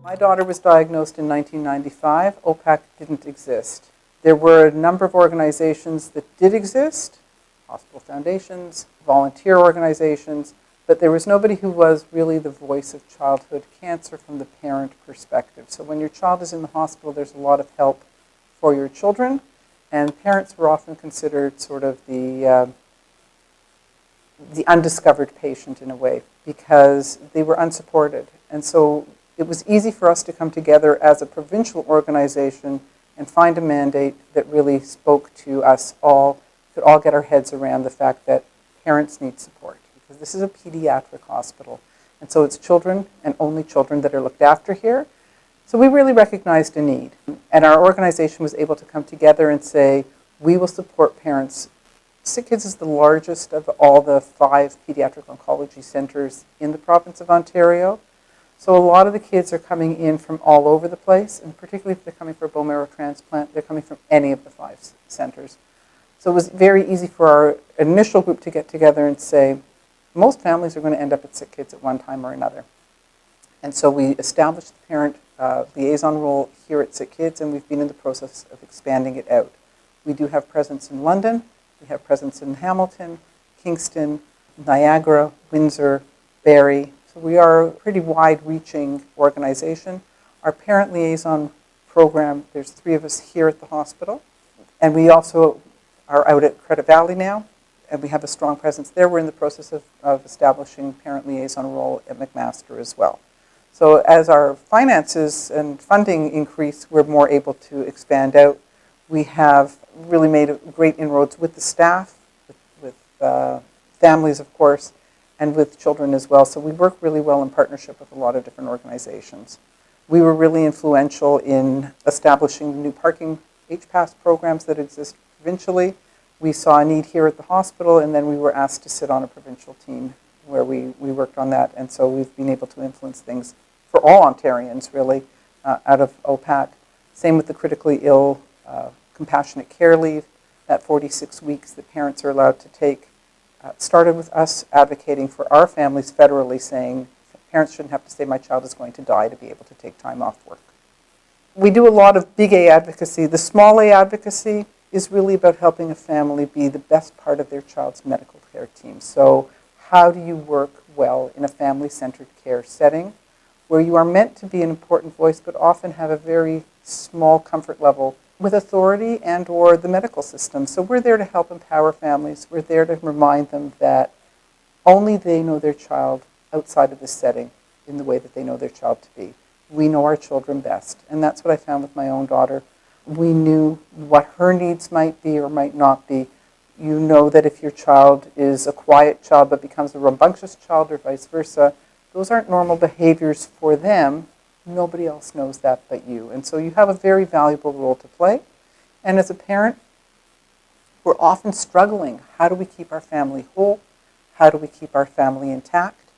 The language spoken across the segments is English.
My daughter was diagnosed in 1995. OPACC didn't exist. There were a number of organizations that did exist, hospital foundations, volunteer organizations, but there was nobody who was really the voice of childhood cancer from the parent perspective. So when your child is in the hospital, there's a lot of help for your children, and parents were often considered sort of the undiscovered patient in a way because they were unsupported. And so it was easy for us to come together as a provincial organization and find a mandate that really spoke to us all, could all get our heads around the fact that parents need support because this is a pediatric hospital. And so it's children and only children that are looked after here. So we really recognized a need. And our organization was able to come together and say, we will support parents. Sick Kids is the largest of all the 5 pediatric oncology centers in the province of Ontario. So a lot of the kids are coming in from all over the place, and particularly if they're coming for a bone marrow transplant, they're coming from any of the 5 centers. So it was very easy for our initial group to get together and say, most families are going to end up at Sick Kids at one time or another. And so we established the parent liaison role here at Sick Kids, and we've been in the process of expanding it out. We do have presence in London, we have presence in Hamilton, Kingston, Niagara, Windsor, Barrie. So we are a pretty wide-reaching organization. Our parent liaison program, there's 3 of us here at the hospital, and we also are out at Credit Valley now, and we have a strong presence there. We're in the process of establishing parent liaison role at McMaster as well. So as our finances and funding increase, we're more able to expand out. We have really made great inroads with the staff, with families, of course, and with children as well. So we work really well in partnership with a lot of different organizations. We were really influential in establishing new parking HPAS programs that exist provincially. We saw a need here at the hospital, and then we were asked to sit on a provincial team where we worked on that. And so we've been able to influence things for all Ontarians, really, out of OPACC. Same with the critically ill compassionate care leave, that 46 weeks that parents are allowed to take. Started with us advocating for our families federally, saying parents shouldn't have to say my child is going to die to be able to take time off work. We do a lot of big A advocacy. The small A advocacy is really about helping a family be the best part of their child's medical care team. So how do you work well in a family-centered care setting where you are meant to be an important voice but often have a very small comfort level with authority and or the medical system. So we're there to help empower families. We're there to remind them that only they know their child outside of this setting in the way that they know their child to be. We know our children best. And that's what I found with my own daughter. We knew what her needs might be or might not be. You know that if your child is a quiet child but becomes a rambunctious child or vice versa, those aren't normal behaviors for them. Nobody else knows that but you. And so you have a very valuable role to play. And as a parent, we're often struggling. How do we keep our family whole? How do we keep our family intact?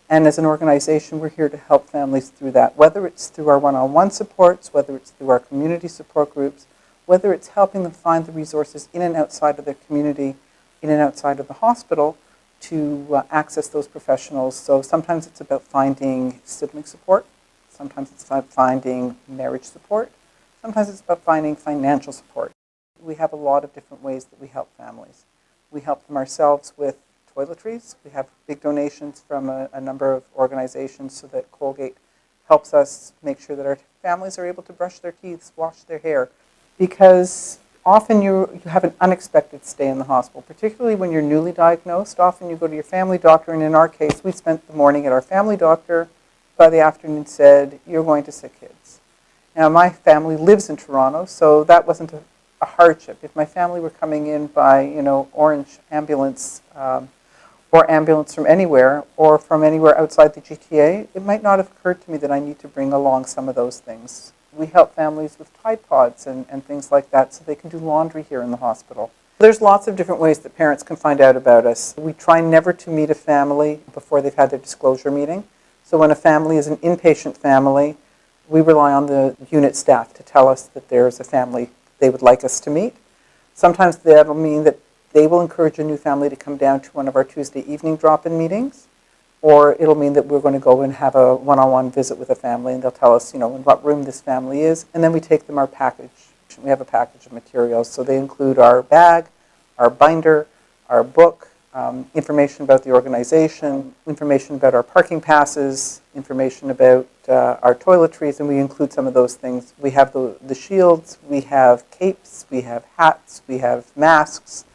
And as an organization, we're here to help families through that, whether it's through our one-on-one supports, whether it's through our community support groups, whether it's helping them find the resources in and outside of their community, in and outside of the hospital, to access those professionals. So sometimes it's about finding sibling support. Sometimes it's about finding marriage support. Sometimes it's about finding financial support. We have a lot of different ways that we help families. We help them ourselves with toiletries. We have big donations from a number of organizations so that Colgate helps us make sure that our families are able to brush their teeth, wash their hair. Because often you have an unexpected stay in the hospital, particularly when you're newly diagnosed. Often you go to your family doctor, and in our case, we spent the morning at our family doctor. By the afternoon said, you're going to Sick Kids. Now, my family lives in Toronto, so that wasn't a hardship. If my family were coming in by, Orange ambulance or ambulance from anywhere or from anywhere outside the GTA, it might not have occurred to me that I need to bring along some of those things. We help families with Tide Pods and things like that so they can do laundry here in the hospital. There's lots of different ways that parents can find out about us. We try never to meet a family before they've had their disclosure meeting. So when a family is an inpatient family, we rely on the unit staff to tell us that there's a family they would like us to meet. Sometimes that'll mean that they will encourage a new family to come down to one of our Tuesday evening drop-in meetings. or it'll mean that we're going to go and have a one-on-one visit with a family, and they'll tell us, in what room this family is, and then we take them our package. We have a package of materials, so they include our bag, our binder, our book, information about the organization, information about our parking passes, information about our toiletries, and we include some of those things. We have the shields, we have capes, we have hats, we have masks,